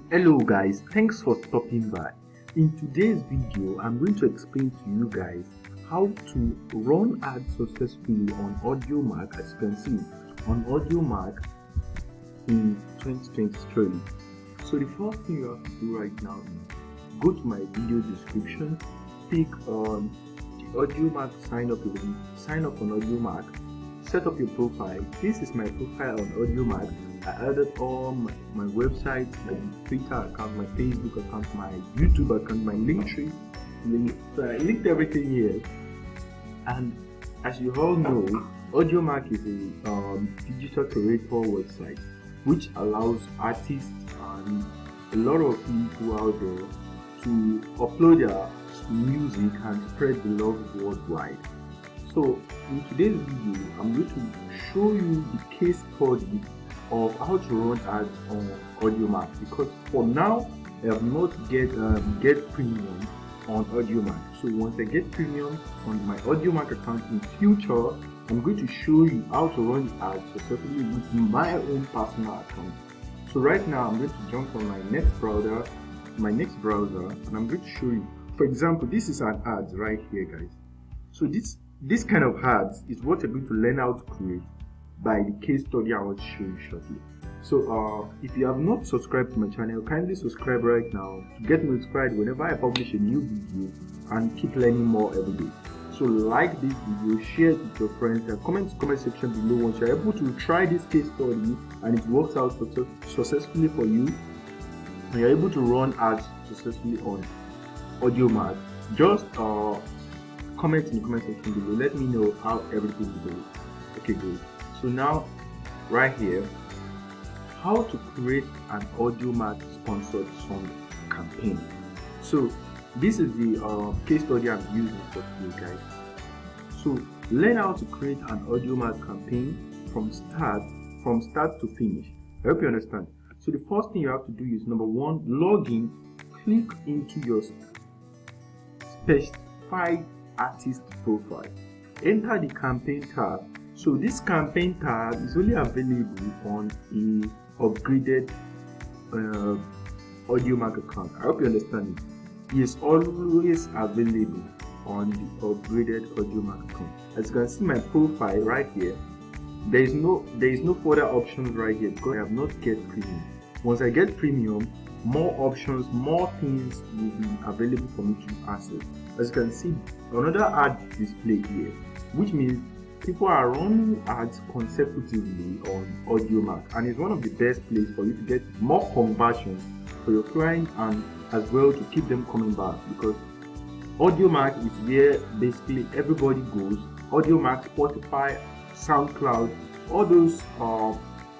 Hello guys, thanks for stopping by. In today's video, I'm going to explain to you guys how to run ads successfully on Audiomack. As you can see on Audiomack in 2023. So the first thing you have to do right now is go to my video description, click on the Audiomack sign up on Audiomack, set up your profile. This is my profile on Audiomack. I added all my websites, my Twitter account, my Facebook account, my YouTube account, my Linktree. So I linked everything here. And as you all know, Audiomack is a digital curator website which allows artists and a lot of people out there to upload their music and spread the love worldwide. So in today's video, I'm going to show you the case study of how to run ads on Audiomack, because for now I have not get premium on Audiomack. So once I get premium on my Audiomack account in future, I'm going to show you how to run the ads successfully with my own personal account. So right now I'm going to jump on my next browser, and I'm going to show you. For example, this is an ad right here, guys. So this kind of ads is what you're going to learn how to create by the case study I want to show you shortly. So if you have not subscribed to my channel, kindly subscribe right now to get notified whenever I publish a new video and keep learning more every day. So like this video, share it with your friends, and comment in the comment section below once you're able to try this case study and it works out successfully for you and you're able to run ads successfully on Audiomack. Just comment in the comment section below. Let me know how everything is going. Okay, good. So now, right here, how to create an Audiomack sponsored song campaign. So this is the case study I'm using for today, guys. So learn how to create an Audiomack campaign from start to finish. I hope you understand. So the first thing you have to do is, number one, log in, click into your specified artist profile, enter the campaign tab. So this campaign tab is only available on a upgraded Audiomack account. I hope you understand it. It is always available on the upgraded Audiomack account. As you can see my profile right here, there is no further options right here because I have not get premium. Once I get premium, more options, more things will be available for me to access. As you can see, another ad display here, which means people are running ads consecutively on Audiomack, and it's one of the best places for you to get more conversions for your clients and as well to keep them coming back, because Audiomack is where basically everybody goes. Audiomack, Spotify, SoundCloud, all those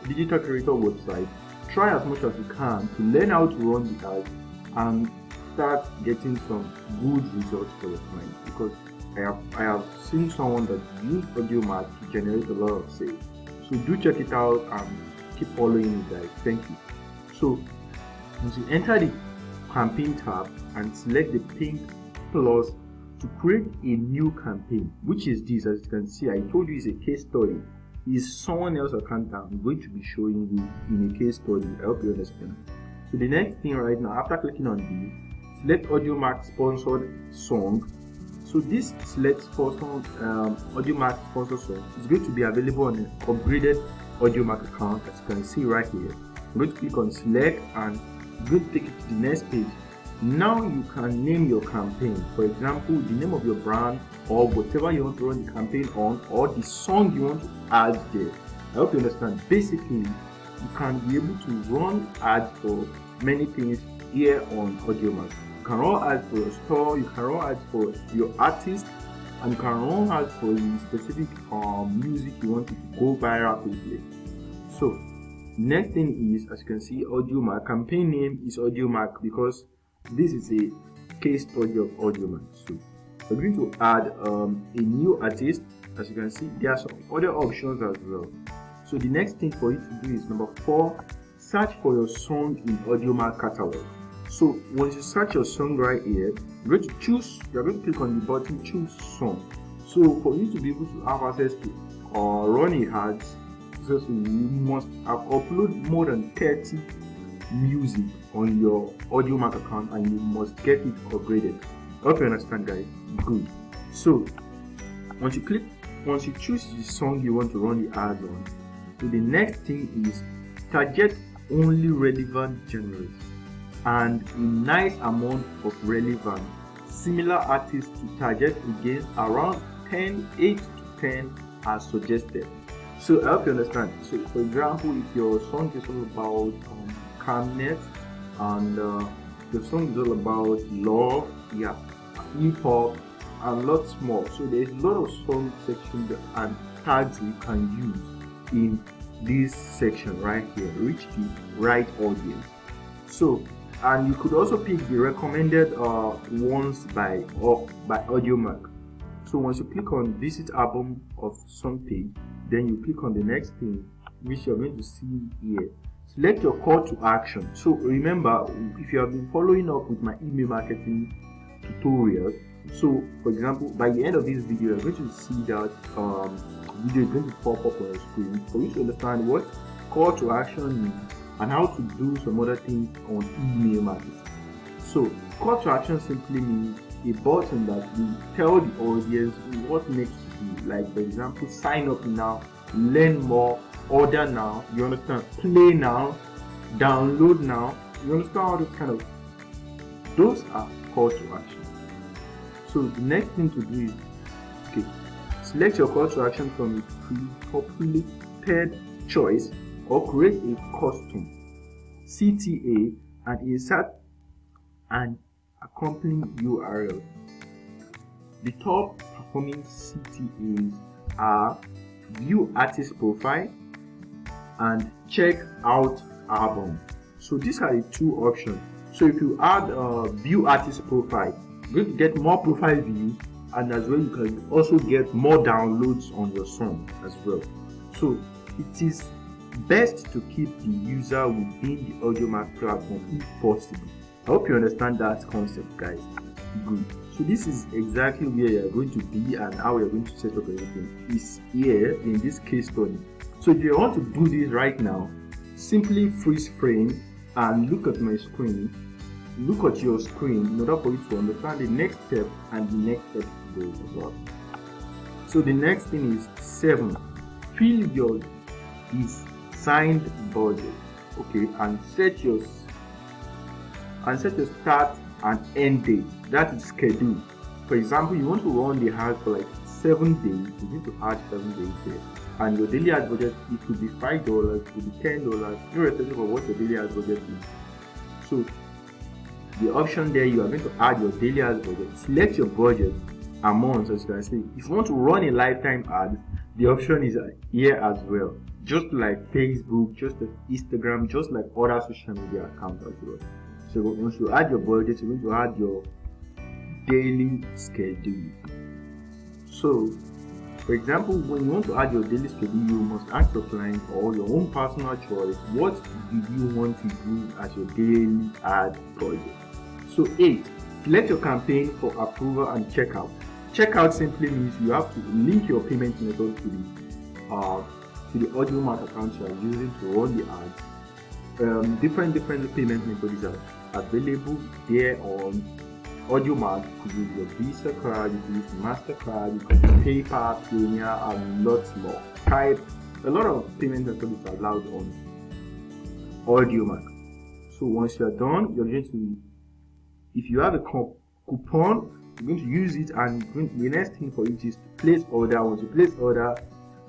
digital creator websites. Try as much as you can to learn how to run the ads and start getting some good results for your clients, because I have seen someone that used Audiomack to generate a lot of sales. So do check it out and keep following it, guys. Thank you. So once you enter the campaign tab and select the pink plus to create a new campaign, which is this. As you can see, I told you it's a case study. It's someone else's account that I'm going to be showing you in a case study. I hope you understand. So the next thing right now, after clicking on this, select Audiomack sponsored song. So this select Audiomack sponsored song is going to be available on an upgraded Audiomack account, as you can see right here. I'm going to click on select and I'm going to take it to the next page. Now you can name your campaign. For example, the name of your brand or whatever you want to run the campaign on, or the song you want to add there. I hope you understand. Basically, you can be able to run ads for many things here on Audiomack. You can run ads for your store, you can run ads for your artist, and you can run ads for the specific music you want it to go viral quickly. So next thing is, as you can see, Audiomack campaign name is Audiomack because this is a case study of Audiomack. So we're going to add a new artist. As you can see, there are some other options as well. So the next thing for you to do is, number 4, search for your song in Audiomack catalog. So once you search your song right here, you're going to click on the button choose song. So for you to be able to have access to or run a ads successfully, you must have uploaded more than 30 music on your Audiomack account and you must get it upgraded. I hope you understand, guys. Good. So once you choose the song you want to run the ads on, so the next thing is target only relevant genres and a nice amount of relevant similar artists to target against. Around 8 to 10 are suggested. So I hope you understand. So for example, if your song is all about calmness and your song is all about love, hip hop and lots more, so there's a lot of song sections and tags you can use in this section right here, reach the right audience. So, and you could also pick the recommended ones by Audiomack. So once you click on visit album of song page, then you click on the next thing which you're going to see here. Select your call to action. So remember, if you have been following up with my email marketing tutorial, so for example, by the end of this video you're going to see that video is going to pop up on your screen for you to understand what call to action means and how to do some other things on email marketing. So call to action simply means a button that will tell the audience what next to do. Like for example, sign up now, learn more, order now, you understand, play now, download now, you understand all those kind of, those are call to action. So the next thing to do is, select your call to action from a pre-populated choice or create a custom CTA and insert an accompanying URL. The top performing CTAs are view artist profile and check out album. So these are the two options. So if you add view artist profile, you're going to get more profile views, and as well you can also get more downloads on your song as well. So it is best to keep the user within the Audiomack platform if possible. I hope you understand that concept, guys. Good. So this is exactly where you're going to be and how you're going to set up everything is here in this case study. So if you want to do this right now, simply freeze frame and look at my screen. Look at your screen in order for you to understand the next step and the next step to go as well. So the next thing is 7. Fill your designed budget, and set your start and end date. That is schedule. For example, you want to run the ad for like 7 days, you need to add 7 days there. And your daily ad budget, it could be $5, it could be $10, irrespective of what your daily ad budget is. So the option there, you are going to add your daily ad budget. Select your budget amount, as you can see. If you want to run a lifetime ad, the option is here as well. Just like Facebook, just like Instagram, just like other social media accounts as well. So once you add your budget, you're going to add your daily schedule. So for example, when you want to add your daily schedule, you must ask your client or your own personal choice, what do you want to use as your daily ad budget? So 8, select your campaign for approval and checkout. Checkout simply means you have to link your payment method to the Audiomack account you are using to run the ads. Different payment methods are available there on Audiomack. You could use your Visa card, you could use MasterCard, you could use PayPal, Questionnaire, and lots more. Type a lot of payment methods are allowed on Audiomack. So once you are done, you're going to, if you have a coupon, you're going to use it, and the next thing for you is to place order. Once you place order,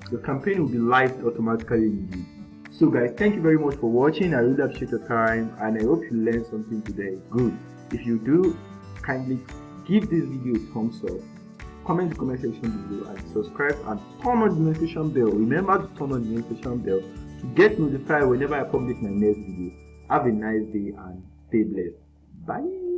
your campaign will be live automatically in you. So guys, thank you very much for watching. I really appreciate your time and I hope you learned something today. Good. If you do, kindly give this video a thumbs up, comment in the comment section below, and subscribe and turn on the notification bell. Remember to turn on the notification bell to get notified whenever I publish my next video. Have a nice day and stay blessed. Bye.